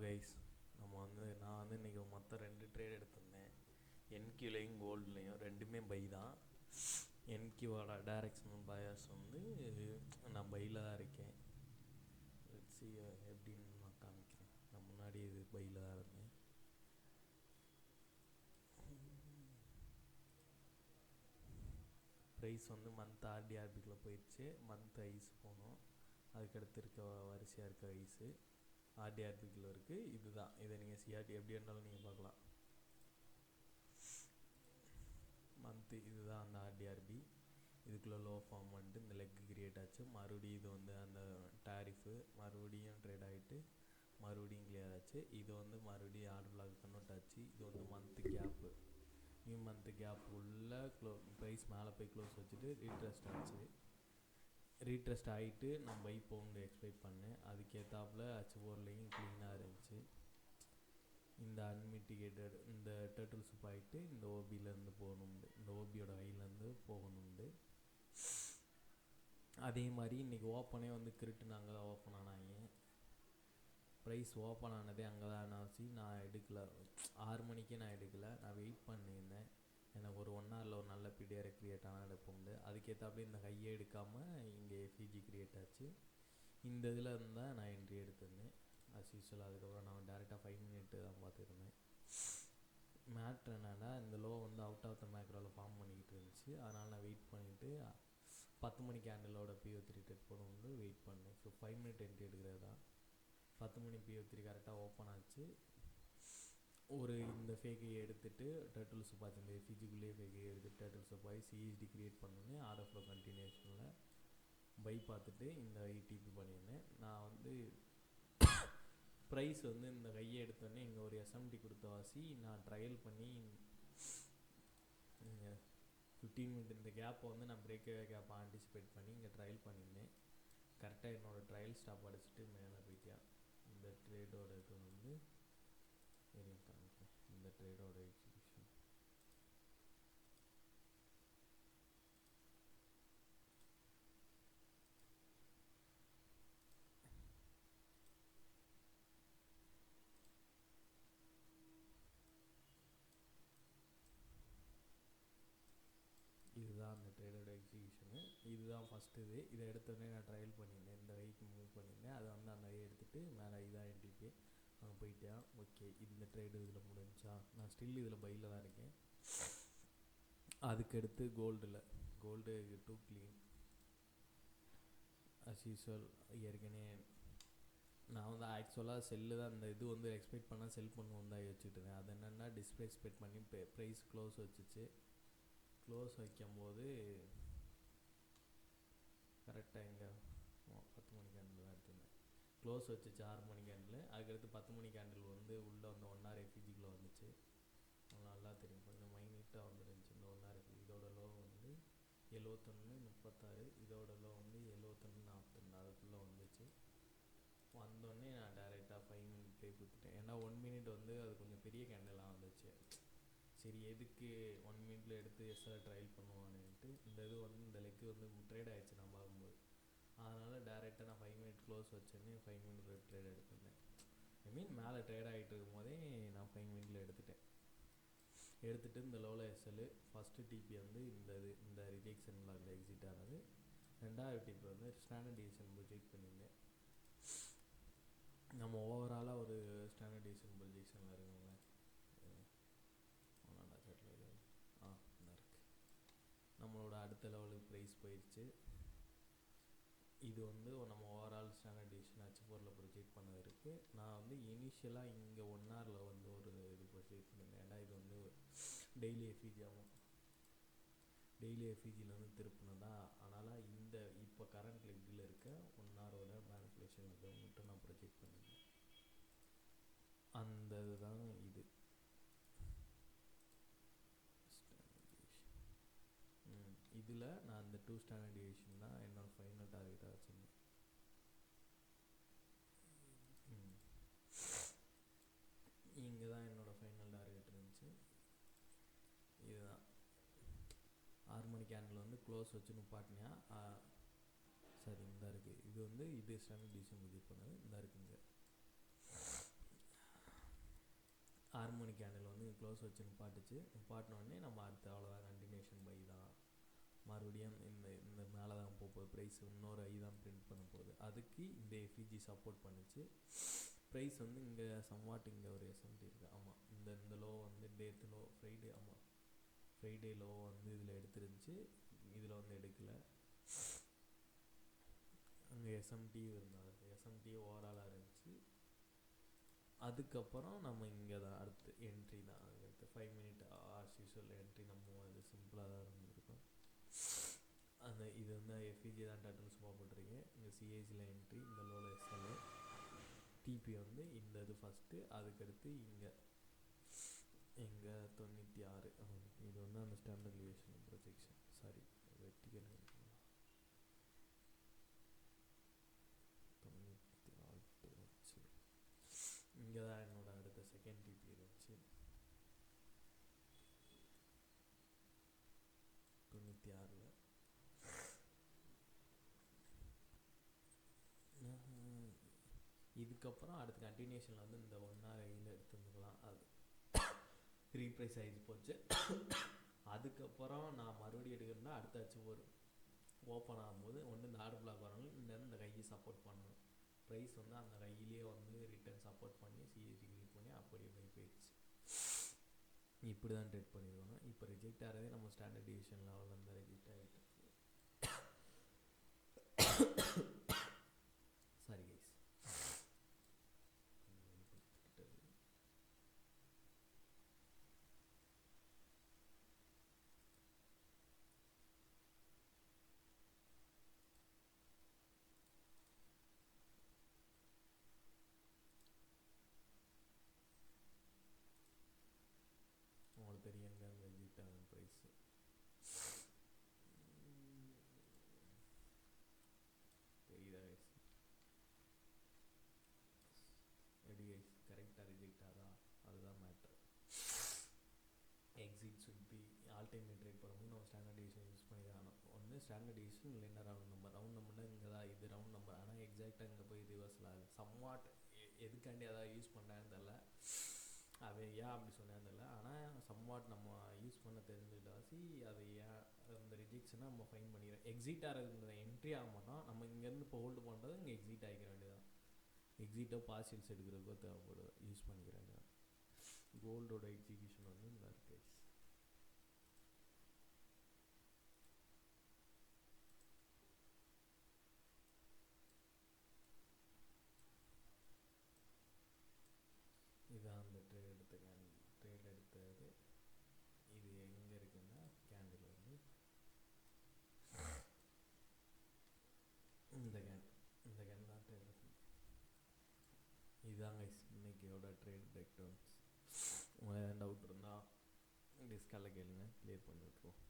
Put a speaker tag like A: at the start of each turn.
A: Guys, நான் வந்து இன்றைக்கி மொத்தம் 2 ட்ரேட் எடுத்திருந்தேன். என்கியூலையும் கோல்டுலேயும் ரெண்டுமே பை தான். என்கியூவோட டைரக்ஷனல் பயாஸ் வந்து நான் பையில் தான் இருக்கேன். லெட்ஸி எப்படின்னு நான் காமிக்கிறேன். நான் முன்னாடி இது பையில் தான் இருந்தேன். ப்ரைஸ் வந்து மந்த் ஆர்டிஆர்பிக்குள்ளே போயிடுச்சு. மந்த் ஐஸ் போகணும். அதுக்கடுத்து இருக்க வரிசையாக இருக்க ஐஸு ஆர்டிஆர்பிக்குள்ளே இருக்குது. இதுதான், இதை நீங்கள் சிஆர்டி எப்படி இருந்தாலும் நீங்கள் பார்க்கலாம். மந்த்து இதுதான் அந்த ஆர்டிஆர்பி. இதுக்குள்ளே லோ ஃபார்ம் வந்துட்டு இந்த லெக் கிரியேட் ஆச்சு. மறுபடியும் இது வந்து அந்த டேரிஃபு மறுபடியும் ட்ரேட் ஆகிட்டு மறுபடியும் கிளியர் ஆச்சு. இது வந்து மறுபடியும் ஆர்டர் லாக் கன்வெர்ட் ஆச்சு. இது வந்து month gap, new month gap உள்ள ப்ரைஸ் மேலே போய் க்ளோஸ் வச்சுட்டு ரீட்ரஸ்ட் ஆச்சு. ரீட்ரஸ்ட் ஆகிட்டு நான் பை பவுண்டு எக்ஸ்பெக்ட் பண்ணேன். அதுக்கேற்றாப்புல H4லையும் க்ளீனாக இருந்துச்சு. இந்த அன்மிட்டிகேட்டட் இந்த டர்ட்டில் சூப் ஆகிட்டு இந்த ஓபியிலேருந்து போகணுண்டு, இந்த ஓபியோட ஹைலேருந்து போகணுண்டு. அதே மாதிரி இன்றைக்கி ஓப்பனே வந்து கிரிட்டுன்னு அங்கே தான் ஓப்பன் ஆனாங்க. ப்ரைஸ் ஓப்பன் ஆனதே அங்கே தான் ஆச்சு. நான் எடுக்கலை, 6 மணிக்கே நான் எடுக்கலை. நான் வெயிட் பண்ணியிருந்தேன். எனக்கு ஒரு 1 ஹவரில் ஒரு நல்ல பிடிஆர் க்ரியேட் ஆனால் எடுப்போம்ண்டு. அதுக்கேற்றாப்புல இந்த ஹையே எடுக்காமல் இங்கே எஃப்இஜி க்ரியேட் ஆச்சு. இந்த இதில் இருந்தால் நான் என்ட்ரி எடுத்திருந்தேன் அஸ் யூஸ்வல். அதுக்கப்புறம் நான் டேரெக்டாக 5 மினிட்டு தான் பார்த்துருந்தேன். மேட்ரு என்னென்னா, இந்த லோ வந்து அவுட் ஆஃப் த மேக்ரோவில் ஃபார்ம் பண்ணிக்கிட்டு இருந்துச்சு. அதனால் நான் வெயிட் பண்ணிவிட்டு 10 மணி கேண்டிலோட PO3 ட்ரேட் போடணும்னு வெயிட் பண்ணேன். ஸோ 5 மினிட் என்ட்ரி எடுக்கிறது தான். 10 மணி PO3 கரெக்டாக ஓப்பன் ஆச்சு. ஒரு இந்த ஃபேக்கையை எடுத்துகிட்டு டர்ட்டில் சூப் ஆச்சு. இந்த எஃப்இஜிக்குள்ளேயே ஃபேக்கையை எடுத்துகிட்டு டர்ட்டில் சூப் ஆகி சிஹெச்டி க்ரியேட் பண்ணோன்னே ஆர்டர் ஃப்ளோ கண்டினியூஷனில் பை பார்த்துட்டு இந்த ஐடிபி பண்ணியிருந்தேன். நான் வந்து ப்ரைஸ் வந்து இந்த கையை எடுத்தோடனே இங்கே ஒரு எஸ்எம்டி கொடுத்த வாசி நான் ட்ரையல் பண்ணி 15 மினிட் இந்த கேப்பை வந்து நான் கேப்பை ஆன்டிசிபேட் பண்ணி இங்கே ட்ரையல் பண்ணியிருந்தேன். கரெக்டாக என்னோடய ட்ரையல் ஸ்டாப் அடிச்சுட்டு மேலே போயிட்டேன். இந்த ட்ரேடோட இது வந்து காமிப்பேன். இந்த ட்ரேடோட எக்ஸிக்யூஷன் இதுதான். அந்த ட்ரேடோட எக்ஸிக்யூஷனு இதுதான் ஃபஸ்ட்டு. இதை எடுத்தோடனே நான் ட்ரையல் பண்ணியிருந்தேன். இந்த வைக்கு மூவ் பண்ணியிருந்தேன். அதை வந்து அந்த வை எடுத்துகிட்டு மேலே இதாக என்டிபி அங்கே போயிட்டேன். ஓகே, இந்த ட்ரேடு இதில் முடிஞ்சா. நான் ஸ்டில் இதில் பையில் தான் இருக்கேன். அதுக்கடுத்து gold to clean as usual. ஏற்கனவே நான் வந்து ஆக்சுவலாக செல்லு தான் இந்த இது வந்து எக்ஸ்பெக்ட் பண்ணால் செல் பண்ணுவோம் தான் யோசிச்சுட்டு இருந்தேன். அது என்னென்னா டிஸ்பிளே எக்ஸ்பெக்ட் பண்ணி ப்ரைஸ் க்ளோஸ் வச்சுச்சு. க்ளோஸ் வைக்கும்போது கரெக்டாக இங்கே 10 மணி கேண்டில் தான் எடுத்துருந்தேன். க்ளோஸ் வச்சுச்சு 6 மணி கேண்டில். அதுக்கடுத்து 10 மணி கேண்டில் வந்து உள்ளே வந்து 1 ஹவர் எஃப்இஜிக்குள்ளே வந்துச்சு. நல்லா தெரியும், கொஞ்சம் மைனியூட்டாக வந்துருந்துச்சு இந்த 1 ஹவர் எஃப்இஜி. இதோட லோ வந்து 71.36, இதோட லோ வந்து 71.42. அதுக்குள்ளே வந்துச்சு. வந்தோடனே நான் டேரெக்டாக 5 மினிட் ப்ளே கொடுத்துட்டேன். ஏன்னா 1 மினிட் வந்து அது கொஞ்சம் பெரிய கேண்டலாக வந்துச்சு. சரி, எதுக்கு 1 மினிட்டில் எடுத்து எஸ்ஆர் ட்ரையல் பண்ணுவானுன்ட்டு இந்த இது வந்து இந்த லெக்கு வந்து ட்ரேட் ஆகிடுச்சு நான் பார்க்கும்போது. அதனால் டேரெக்டாக நான் 5 மினிட் க்ளோஸ் வச்சேன்னு 5 மினிட் ட்ரேட் எடுத்திருந்தேன். மேலே ட்ரேட் ஆகிட்டு இருக்கும் போதே நான் 5 மினிட்டில் எடுத்துகிட்டு இந்த லோவில் எஸ்எல் ஃபஸ்ட்டு டிபி வந்து இந்த ரிஜெக்ஷனில் அந்த எக்ஸிட் ஆனது. 2வது டிபி வந்து ஸ்டாண்டர்ட் டிவிஷன் ப்ரொஜெக்ட் பண்ணியிருந்தேன். நம்ம ஓவராலாக ஒரு ஸ்டாண்டர்ட் டிவிஷன் ப்ரொஜெக்ஷனில் இருக்கவங்க இருக்குது. நம்மளோட அடுத்த லெவலுக்கு ப்ரைஸ் போயிடுச்சு. இது வந்து நம்ம ஓவரால் ஸ்டாண்டர்ட் டிவிஷன் H4ல் ப்ரொஜெக்ட் பண்ணது இருக்குது. நான் வந்து இனிஷியலாக இங்கே 1 ஹவரில் வந்து ஒரு இது ப்ரொஜெக்ட் பண்ணியிருந்தேன். ஏன்னா இது வந்து டெய்லி எஃப்இஜி ஆகும். டெய்லி எஃப்இஜிலேருந்து திருப்பினதா. அதனால் இந்த இப்போ கரண்ட் லெக்கில் இருக்க 1 ஹவரோட மேனிப்புலேஷன் வந்து மட்டும் நான் ப்ரொஜெக்ட் பண்ணியிருந்தேன். அந்த இதுதான் இது இதில் நான் இந்த 2 ஸ்டாண்டர்ட் டிவிஷன் தான் என்னோடய ஃபைனல் டார்கெட்டாக வச்சுருந்தேன். இங்கே தான் என்னோடய ஃபைனல் டார்கெட் இருந்துச்சு. இதுதான் 6 மணி கேண்டில் வந்து க்ளோஸ் வச்சு நிப்பாட்டினா. சரி, இந்த இருக்குது. இது வந்து ஸ்டாண்டர்ட் டிவிஷன் ப்ரொஜெக்ட் பண்ணது இந்த இருக்குங்க. க்ளோஸ் வச்சு நிப்பாட்டினோடனே நம்ம அடுத்து அவ்வளோதான் கண்டினியூஷன் பை தான். மறுபடியும் இந்த இந்த மேலே தான் போகுது ப்ரைஸ், இன்னொரு ஐ தான் பிரிண்ட் பண்ண போகுது. அதுக்கு இந்த எஃப்இஜி சப்போர்ட் பண்ணிச்சு. ப்ரைஸ் வந்து இங்கே சம்வாட் இங்கே ஒரு எஸ்எம்டி இருக்குது. ஆமாம், இந்த லோ வந்து டேத்து லோ ஃப்ரைடே, ஆமாம் ஃப்ரைடே லோ வந்து இதில் எடுத்துருந்துச்சு, இதில் வந்து எடுக்கலை. அங்கே எஸ்எம்டி இருந்தால் எஸ்எம்டி ஓவராலாக இருந்துச்சு. அதுக்கப்புறம் நம்ம இங்கே தான் அடுத்து என்ட்ரி தான். அடுத்து 5 மினிட் ஆஸ் யூஸ்வல் என்ட்ரி நம்ம அது சிம்பிளாக தான் இருந்திருக்கும். அந்த இது வந்து எஃப்இஜி தான் டட்டல்ஸ் போட்டிருக்கேன். இங்கே சிஐசியில் என்ட்ரி, இந்த லோவில் எஸ்எல், டிபி வந்து இந்த இது ஃபஸ்ட்டு, அதுக்கடுத்து இங்கே 96. இது வந்து அந்த standard deviation projection, sorry vertical 98 வச்சு இங்கே தான் என்னோட அடுத்த செகண்ட் டிபி இருந்துச்சு 96. இதுக்கப்புறம் அடுத்த கண்டினியூஷனில் வந்து இந்த 1 hour கையில் எடுத்துருந்துக்கலாம். அது ரீப்ரைஸ் ஆகிடுச்சு போச்சு. அதுக்கப்புறம் நான் மறுபடியும் எடுக்கிறேன்னா அடுத்தாச்சு ஒரு ஓப்பன் ஆகும்போது ஒன்று இந்த ஆர்டர் பிளாக் வரணும், இந்த கையை சப்போர்ட் பண்ணணும். ப்ரைஸ் வந்து அந்த கையிலே வந்து ரிட்டர்ன் சப்போர்ட் பண்ணி சிஎஸ்சி கிளிக் பண்ணி அப்படியே பை போயிடுச்சு. இப்படி தான் ட்ரேட் பண்ணிடுவோம். இப்போ ரிஜெக்ட் ஆகிறதே நம்ம ஸ்டாண்டர்ட் டிவிஷன் லெவலில் இருந்து ரிஜெக்ட் ஆகிட்டு. Sorry guys. உங்களுக்கு தெரியும் எங்கே ரிஜெக்ட் ஆகும் ப்ரைஸு. தெரியுதா கைஸ்? எப்படி கைஸ் கரெக்டாக ரிஜெக்ட் ஆகுதா? அதுதான் matter. Exit should be all time trade பண்ணும்போது நம்ம ஸ்டாண்டர்ட் டிவிஷன் யூஸ் பண்ணி தான் ஆகணும். ஒன்று ஸ்டாண்டர்ட் டிவிஷன் இல்லைன்னா ரவுண்ட் நம்பர்னா இங்கே தான் இது ரவுண்ட் நம்பர். ஆனால் எக்ஸாக்டாக இங்கே போய் ரிவர்ஸில் ஆகுது. சம்வாட் எதுக்காண்டி அதாவது யூஸ் பண்ணுறான்னு தெரில, அது ஏன் அப்படி சொன்னான்னு தெரில. ஆனால் சம்வாட் நம்ம யூஸ் பண்ண தெரிஞ்சுக்கிட்டாசி அது ஏன் அந்த ரிஜெக்ஷனை நம்ம ஃபைன் பண்ணிடுறோம். எக்ஸிட் ஆகிறது என்ட்ரி ஆக மாட்டோம், நம்ம இங்கேருந்து இப்போ ஹோல்டு பண்ணுறது இங்கே எக்ஸிட் ஆகிக்க வேண்டியதான். எக்ஸிட்டோ பார்சல்ஸ் எடுக்கிறதுக்கோ தேவைப்படுது, யூஸ் பண்ணிக்க வேண்டியதான். கோல்டோட எக்ஸிக்யூஷன் வந்து இந்த இருக்கு. இதான் அந்த ட்ரேட் எடுத்தது. இது எங்கே இருக்குன்னா கேண்டில் வந்து இந்த கேன் தான் ட்ரேட். இதுதாங்க இன்னைக்கியோட ட்ரேட் பிரேக் டவுன்ஸ். உங்களுக்கு டவுட் இருந்தால் டிஸ்காலில் கேளுங்க, கிளியர் பண்ணி விட்ருவோம்.